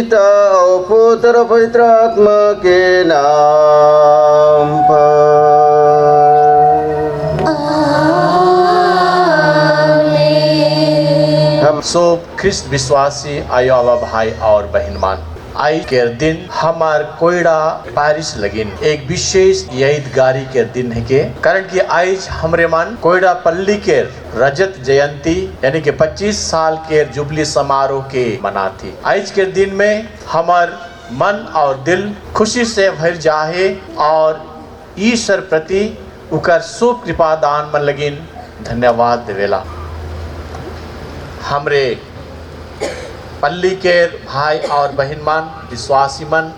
पिता और पुत्र पवित्र आत्मा के नाम पर। आमीन। हम सब ख्रिस्त विश्वासी आयो आवा भाई और बहन मान, आई के दिन हमार कोयड़ा पारिश लगिन एक विशेष यादगारी के दिन है के कारण कि आज हमरे मान कोयड़ा पल्ली के रजत जयंती यानी कि 25 साल के जुबली समारोह के मनाती। आज के दिन में हमार मन और दिल खुशी से भर जाए और ईश्वर प्रति उकर शुभ कृपा दान मन लगिन धन्यवाद देवेला। हमरे पल्ली के भाई और बहन मन विश्वासी मन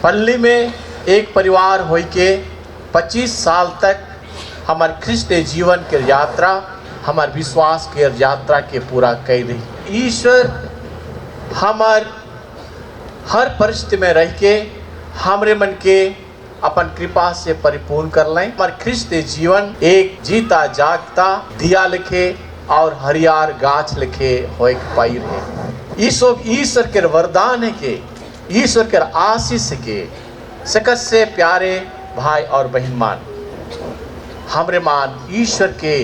पल्ली में एक परिवार होई के 25 साल तक हमार ख्रिस्तीय जीवन के यात्रा हमार विश्वास के यात्रा के पूरा कर रही। ईश्वर हमार हर परिस्थिति में रह के हमरे मन के अपन कृपा से परिपूर्ण कर लें। हमार ख्रिस्तीय जीवन एक जीता जागता दिया लिखे और हरियार गाछ लिखे हो एक पाई है। ये सब ईश्वर के वरदान है के ईश्वर के आशीष के सकत से प्यारे भाई और बहन मान हमरे मान ईश्वर के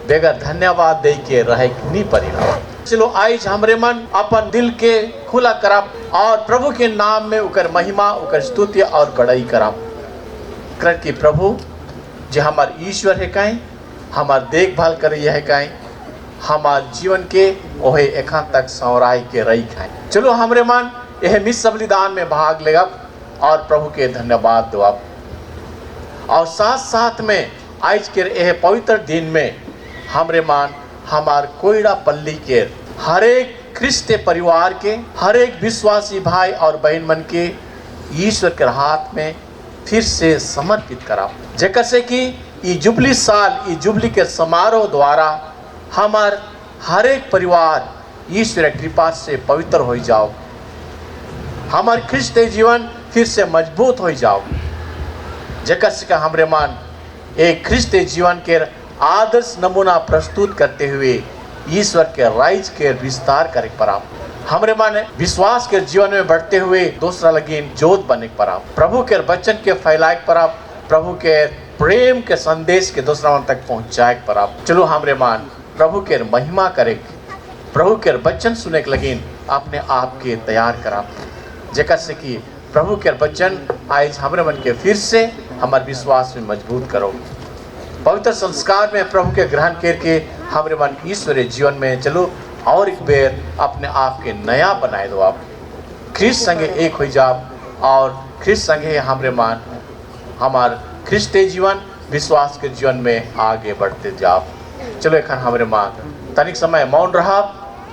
बगैर धन्यवाद दे के रह नहीं पड़ेगा। चलो आज हमरे मन अपन दिल के खुला करब और प्रभु के नाम में उकर महिमा उकर स्तुति और बड़ाई करब कर कि प्रभु जो हमार ईश्वर है कहीं हमार देखभाल करे है कहीं हमार जीवन के ओहे एखा तक संवराय के रही खाए। चलो हमरे मान यह मिस बलिदान में भाग लेगा और प्रभु के धन्यवाद दो और साथ साथ में आज के यह पवित्र दिन में हमरे मान हमार कोयड़ा पल्ली के हर एक ख्रिस्तीय परिवार के हर एक विश्वासी भाई और बहन मन के ईश्वर के हाथ में फिर से समर्पित करा जेकर से कि ये जुबली साल ये जुबली के समारोह द्वारा हमार हर एक परिवार ईश्वर कृपा से पवित्र हो जाओ। हमार ख्रिस्तीय जीवन फिर से मजबूत हो जाओ जेकर से हमरे मान एक ख्रिस्तीय जीवन के आदर्श नमूना प्रस्तुत करते हुए ईश्वर के राज्य के विस्तार करे पड़ा हमरे माने विश्वास के जीवन में बढ़ते हुए दूसरा लगी जोत बने पड़ा प्रभु के वचन के फैलाए पड़ा प्रभु के प्रेम के संदेश के दूसरा मन तक पहुंचाए पड़ा। चलो हमरे मान प्रभु के महिमा करे प्रभु के वचन सुने के लगी अपने आप के तैयार करा जेकर से कि प्रभु के वचन आज हमरे मन के फिर से हमारे विश्वास में मजबूत करो। पवित्र संस्कार में प्रभु के ग्रहण करके हमरे मन ईश्वरीय जीवन में चलो और एक बेर अपने आप के नया बनाए दो। आप ख्रिस्त संगे एक हो जाओ और ख्रिस्त संगे हमरे मान हमार ख्रिस्तीय जीवन विश्वास के जीवन में आगे बढ़ते जाओ। चलो एखन हमरे मान तनिक समय मौन रहा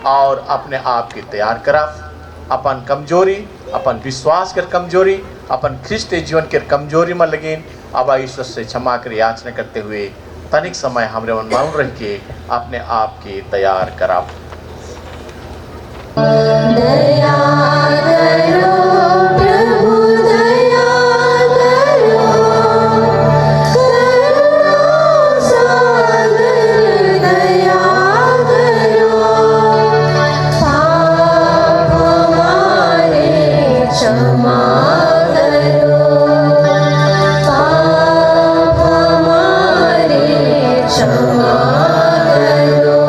और अपने आप के तैयार करा अपन कमजोरी अपन विश्वास के कमजोरी अपन ख्रिस्तीय जीवन के कमजोरी में लगी अब ईश्वर से क्षमा कर याचना करते हुए तनिक समय हमरे मन मौन रह के अपने आप के तैयार करा। दया करो प्रभु दया करो करुणा सागर दया करो पाप हमारे क्षमा करो पाप हमारे क्षमा करो।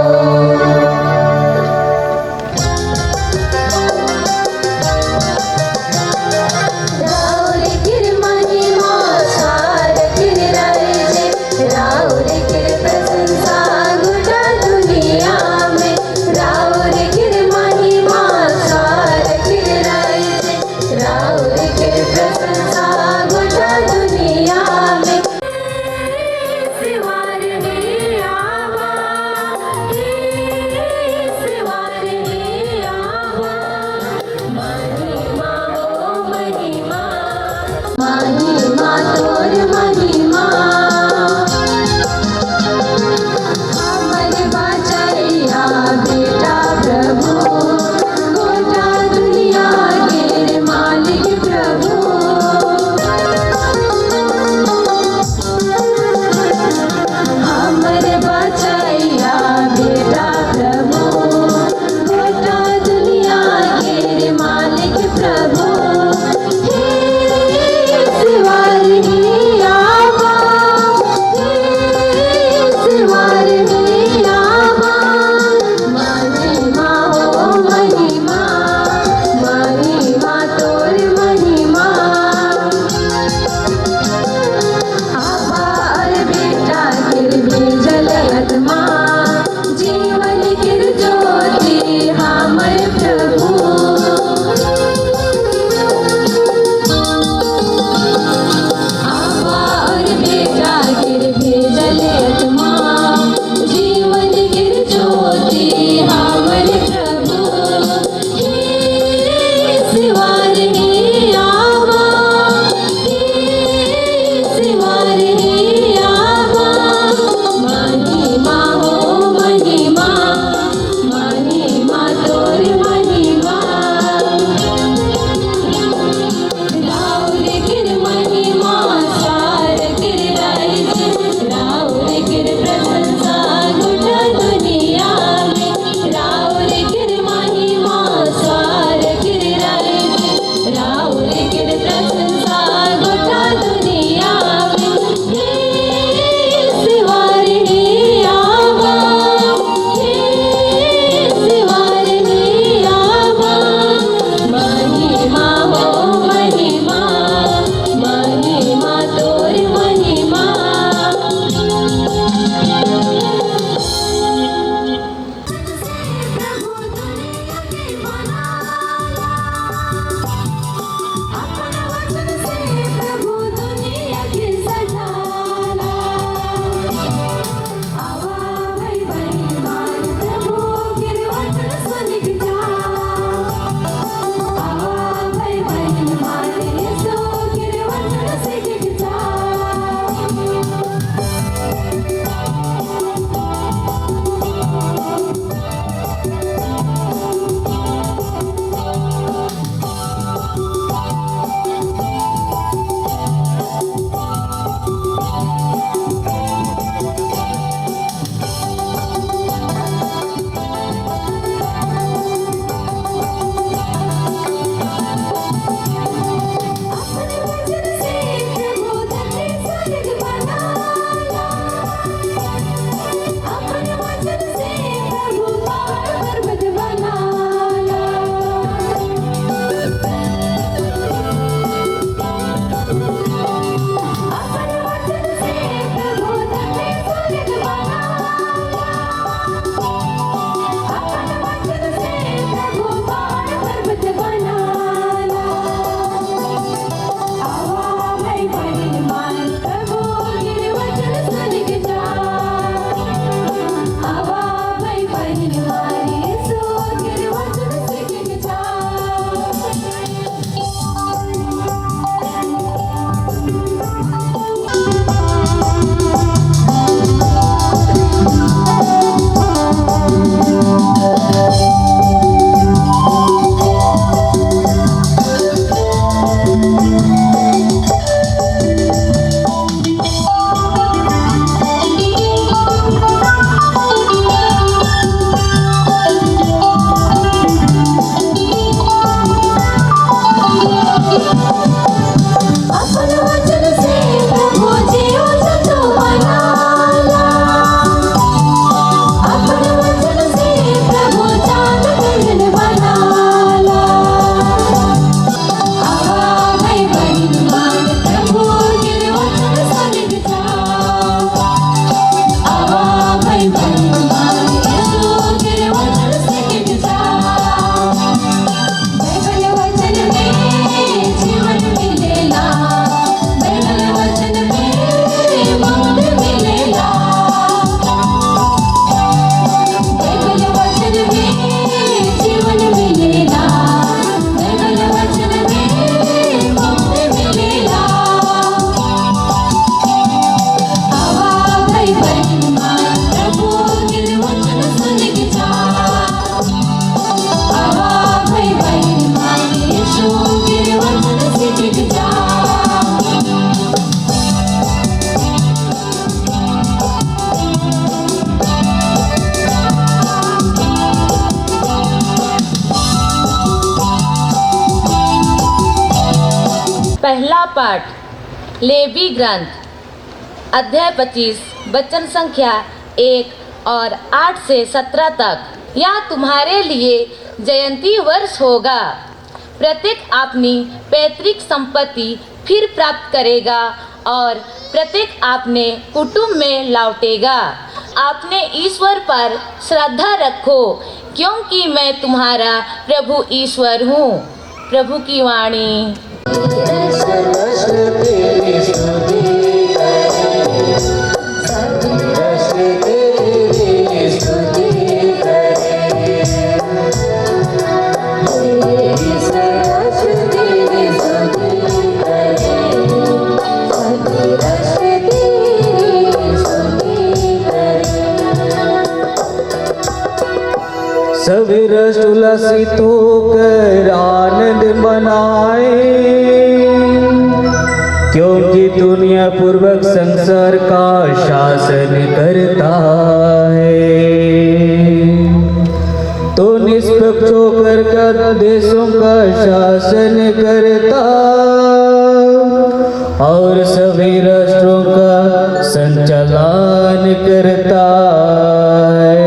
पहला पाठ लेवी ग्रंथ अध्याय 25 वचन संख्या 1 और 8 से 17 तक। यह तुम्हारे लिए जयंती वर्ष होगा। प्रत्येक अपनी पैतृक संपत्ति फिर प्राप्त करेगा और प्रत्येक अपने कुटुंब में लौटेगा। अपने ईश्वर पर श्रद्धा रखो, क्योंकि मैं तुम्हारा प्रभु ईश्वर हूँ। प्रभु की वाणी। सभी रस उल्लसित होकर आनंद मनाए, क्योंकि दुनिया पूर्वक संसार का शासन करता है। तो निष्पक्ष होकर का देशों का शासन करता और सभी राष्ट्रों का संचालन करता है।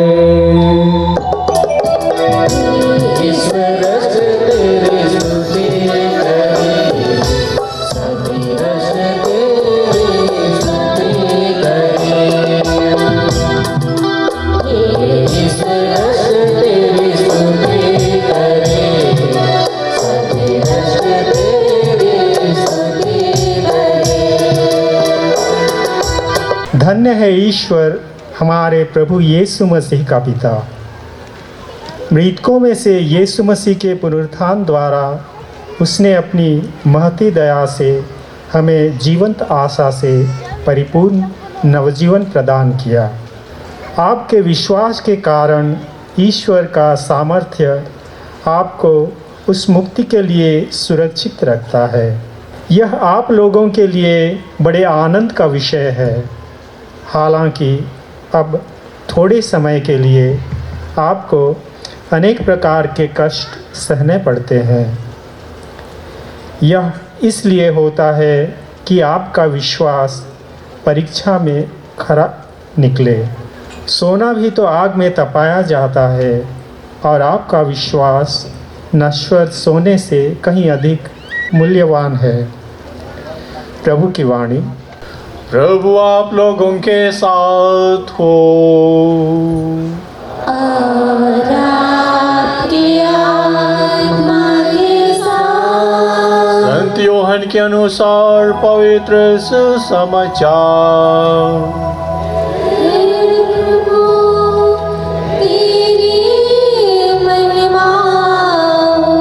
धन्य है ईश्वर हमारे प्रभु यीशु मसीह का पिता। मृतकों में से यीशु मसीह के पुनरुत्थान द्वारा उसने अपनी महती दया से हमें जीवंत आशा से परिपूर्ण नवजीवन प्रदान किया। आपके विश्वास के कारण ईश्वर का सामर्थ्य आपको उस मुक्ति के लिए सुरक्षित रखता है। यह आप लोगों के लिए बड़े आनंद का विषय है। हालांकि अब थोड़े समय के लिए आपको अनेक प्रकार के कष्ट सहने पड़ते हैं। यह इसलिए होता है कि आपका विश्वास परीक्षा में खरा निकले। सोना भी तो आग में तपाया जाता है और आपका विश्वास नश्वर सोने से कहीं अधिक मूल्यवान है। प्रभु की वाणी। प्रभु आप लोगों के साथ हो। और आपकी आत्मा के साथ। संत यूहन्ना के अनुसार पवित्र सुसमाचार। प्रभु तेरी महिमा हो।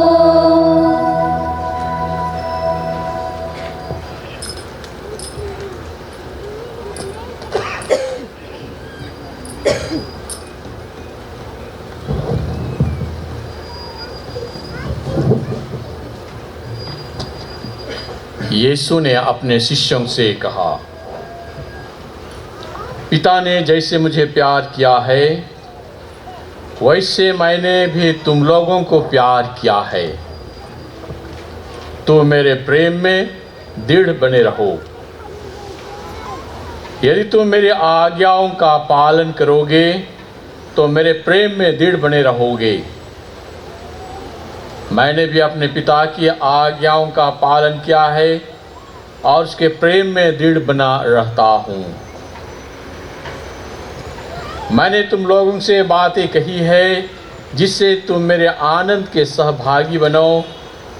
यीशु ने अपने शिष्यों से कहा, पिता ने जैसे मुझे प्यार किया है वैसे मैंने भी तुम लोगों को प्यार किया है। तो मेरे प्रेम में दृढ़ बने रहो। यदि तुम मेरी आज्ञाओं का पालन करोगे तो मेरे प्रेम में दृढ़ बने रहोगे। मैंने भी अपने पिता की आज्ञाओं का पालन किया है और उसके प्रेम में दृढ़ बना रहता हूँ। मैंने तुम लोगों से बातें कही है जिससे तुम मेरे आनंद के सहभागी बनो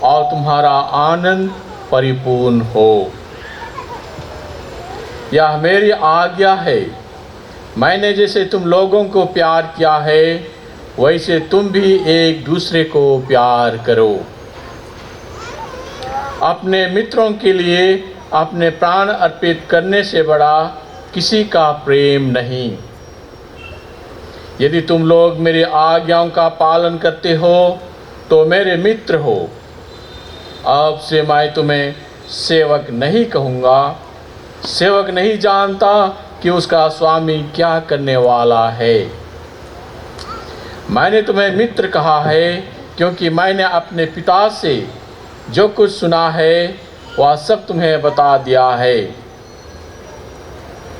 और तुम्हारा आनंद परिपूर्ण हो। यह मेरी आज्ञा है, मैंने जैसे तुम लोगों को प्यार किया है वैसे तुम भी एक दूसरे को प्यार करो। अपने मित्रों के लिए अपने प्राण अर्पित करने से बड़ा किसी का प्रेम नहीं। यदि तुम लोग मेरी आज्ञाओं का पालन करते हो तो मेरे मित्र हो। अब से मैं तुम्हें सेवक नहीं कहूँगा। सेवक नहीं जानता कि उसका स्वामी क्या करने वाला है। मैंने तुम्हें मित्र कहा है क्योंकि मैंने अपने पिता से जो कुछ सुना है वह सब तुम्हें बता दिया है।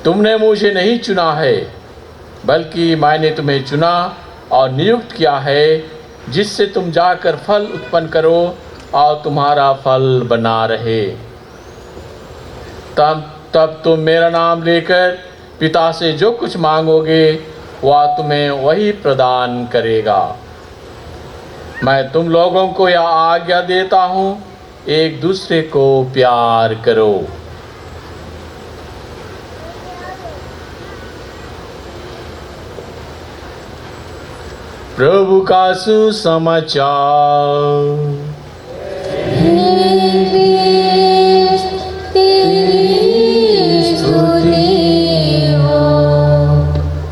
तुमने मुझे नहीं चुना है, बल्कि मैंने तुम्हें चुना और नियुक्त किया है, जिससे तुम जाकर फल उत्पन्न करो और तुम्हारा फल बना रहे। तब तुम मेरा नाम लेकर पिता से जो कुछ मांगोगे वह तुम्हें वही प्रदान करेगा। मैं तुम लोगों को यह आज्ञा देता हूँ, एक दूसरे को प्यार करो। प्रभु का सुसमाचार।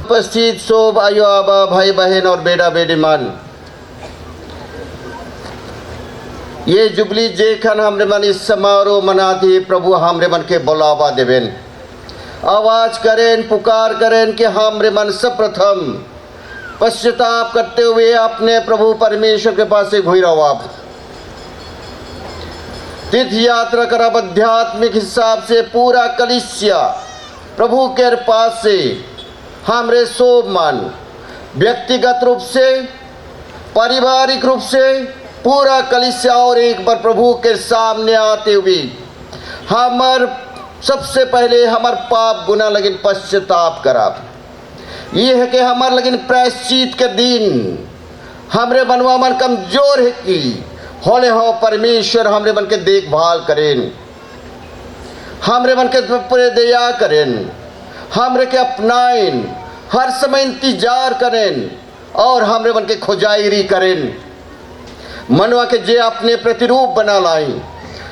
उपस्थित सब आयो आबा भाई बहन और बेटा बेटी मान, ये जुबली जेखन हमरे मन इस समारोह मनाती प्रभु हमरे मन के बुलावा देवेन, आवाज करें, पुकार करें कि हमरे मन सब प्रथम पश्चाताप करते हुए अपने प्रभु परमेश्वर के पास से घुई रहो। आप तीर्थ यात्रा कर आध्यात्मिक हिसाब से पूरा कलिसिया प्रभु के पास से हमरे सोब मान व्यक्तिगत रूप से, पारिवारिक रूप से पूरा कलिसिया और एक बार प्रभु के सामने आते हुए हमार सबसे पहले हमार पाप गुना लगिन पश्चाताप करा। ये है कि हमार लगिन प्रायश्चित के दिन हमरे बनवा मन कमजोर है कि होले हो परमेश्वर हमरे मन के देखभाल करें, हमरे मन के पूरे दया करें, हमरे के अपनाएं, हर समय इंतजार करें और हमरे मन के खुजाइरी करें। मनवा के जे अपने प्रतिरूप बना लाई,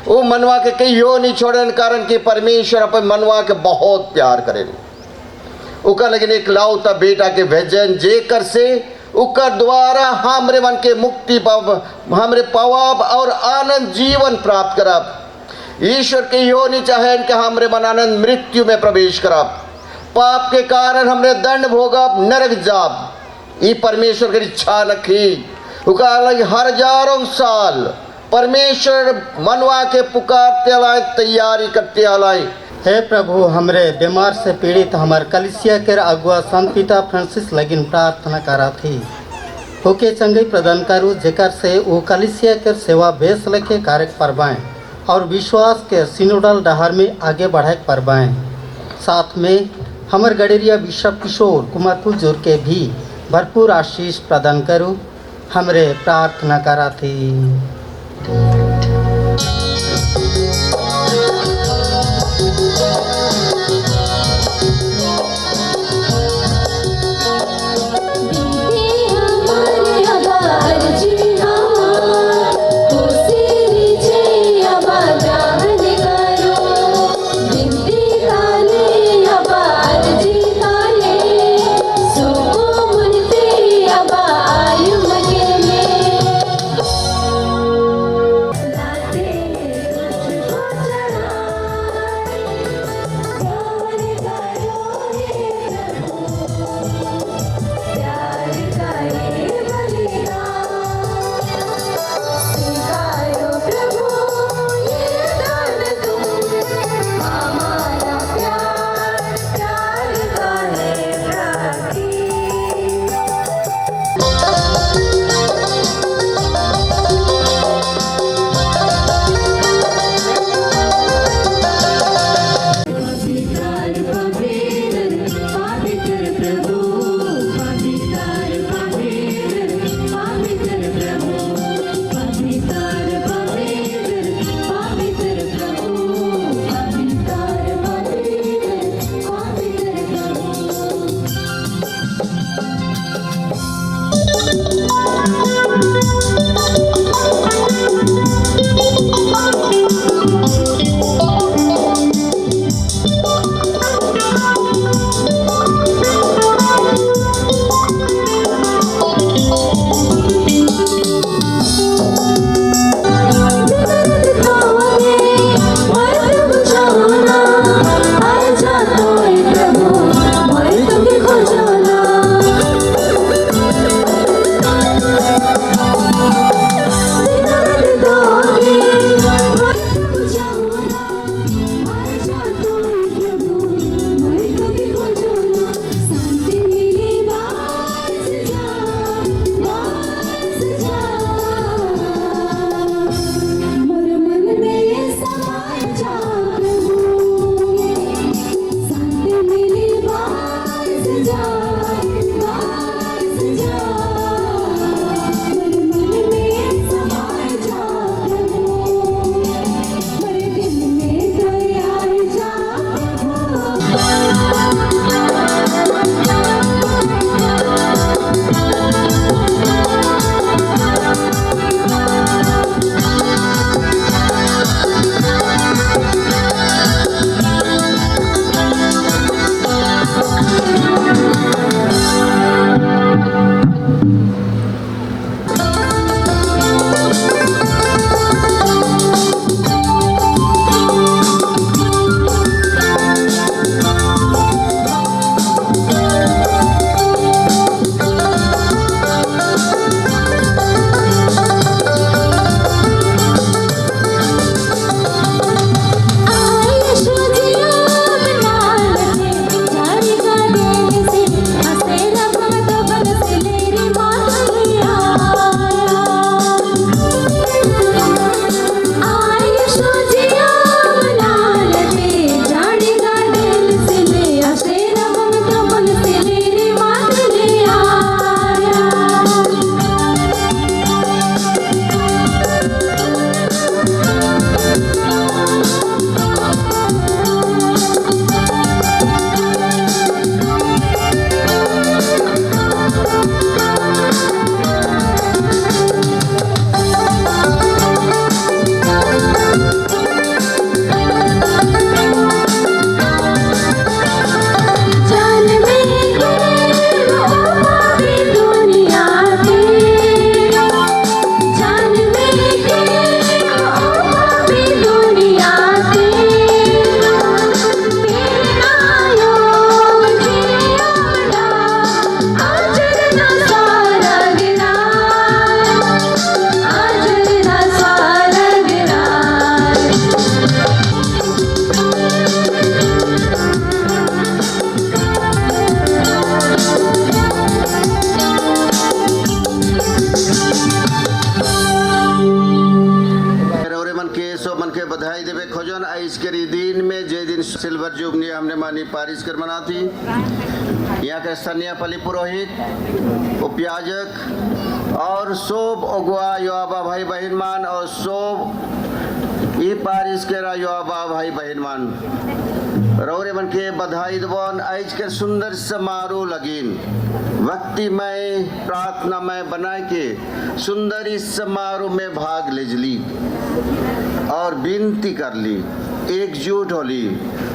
वो मनवा के कहियो नहीं छोड़न, कारण कि परमेश्वर अपन मनवा के बहुत प्यार करें। उका लेकिन एक लाउता बेटा के भेजन जेकर से उकर द्वारा हमरे मन के मुक्ति पाव, हमरे पवाब और आनंद जीवन प्राप्त करब। ईश्वर के यो नहीं चाहे कि हमरे मन आनंद मृत्यु में प्रवेश करब, पाप के कारण हमरे दंड भोगब, नरक जाब। ये परमेश्वर की इच्छा नखी। उका अलग हजारों साल परमेश्वर मनवा के पुकारते आलाय, तैयारी करते आलाय। हे प्रभु, हमरे बीमार से पीड़ित हमार कलिसिया के अगुआ संत पिता फ्रांसिस लगिन प्रार्थना करा थी। होके चंगई प्रदान करू जेकर से वो कलिसिया के सेवा बेस लखे कार्य करवाएं और विश्वास के सिनोडल डहार में आगे बढ़ाए करवाएं। साथ में हमर गडेरिया बिशप किशोर कुमार पुजूर के भी भरपूर आशीष प्रदान करू, हमरे प्रार्थना करा थी। के बधाई देवे खोजन आज के दिन में जे दिन सिल्वर जुबली हमने मानी पारिश कर मना थी। यहाँ के स्थानीय पली पुरोहित उपयाजक और सोब अगुआ युवा भाई बहन मान और सोब ई पारिश के युवा भाई बहन मान रौरे मन के बधाई दबन आज के सुंदर समारोह लगिन भक्तिमय प्रार्थनामय बना के सुंदर इस समारोह में भाग लेजली और विनती कर ली, एकजुट होली,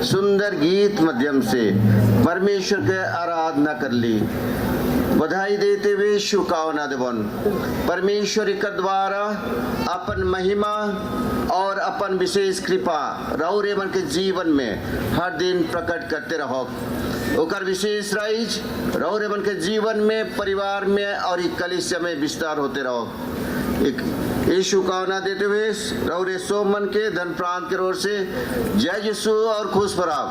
सुंदर गीत माध्यम से परमेश्वर के आराधना कर ली। बधाई देते हुए शुभकामना देवन परमेश्वर के द्वारा अपन महिमा और अपन विशेष कृपा रौरे मन के जीवन में हर दिन प्रकट करते रहो। ओकर विशेष राइज रौरे मन के जीवन में, परिवार में और कलीसिया में विस्तार होते रहो। एक शुभकामना देते हुए रौरे सोमन के धन प्रांत की ओर से जय यीशु और खुश फराव।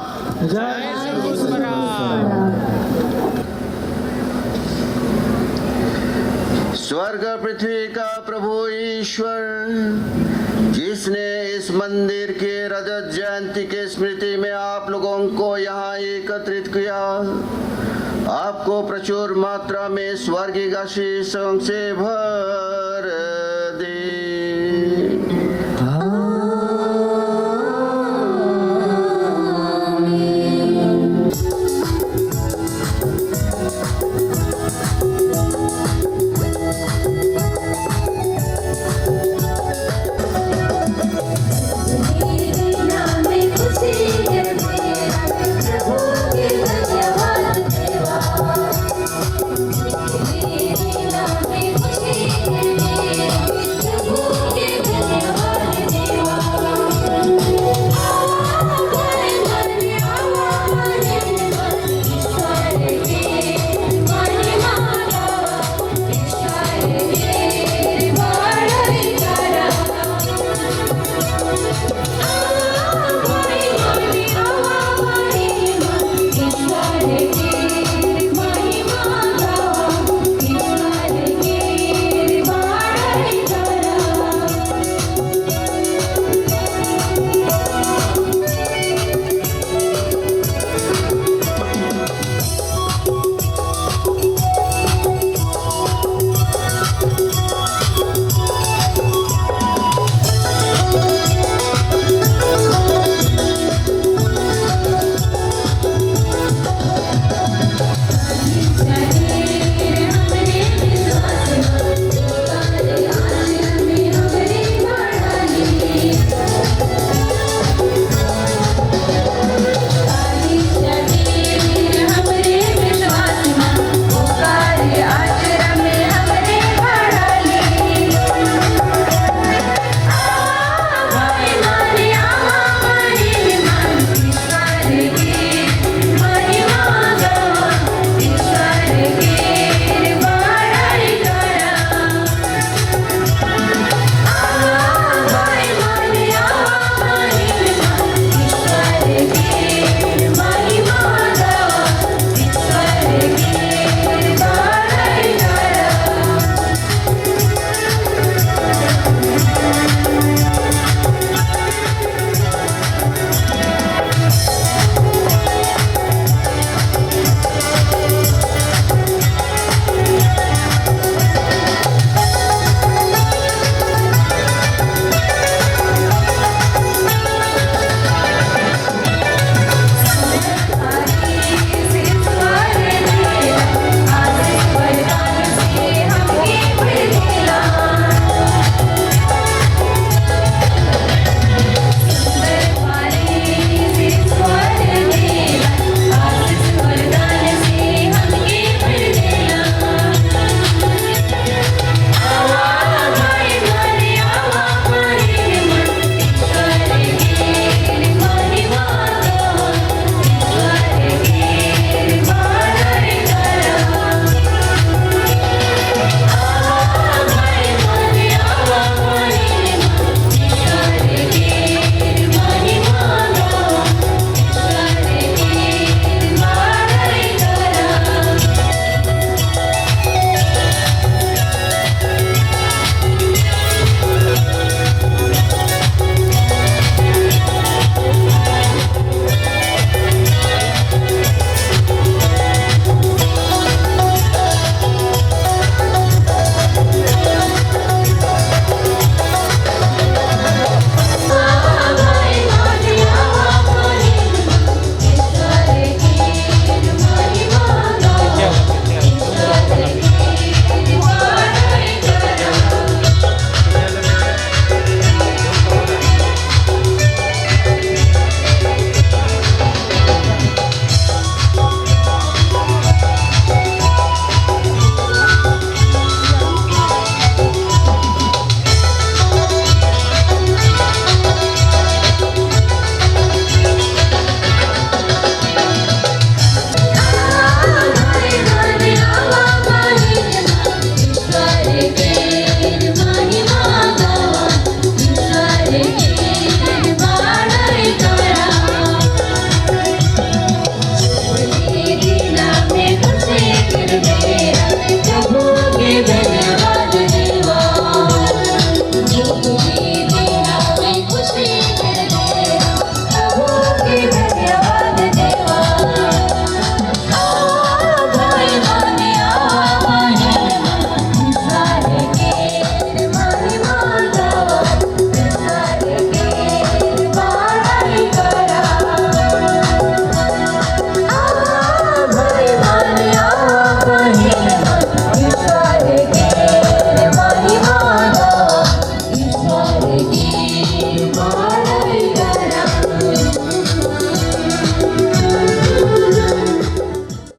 स्वर्ग पृथ्वी का प्रभु ईश्वर जिसने इस मंदिर के रजत जयंती के स्मृति में आप लोगों को यहाँ एकत्रित किया, आपको प्रचुर मात्रा में स्वर्गीय आशीषों से भर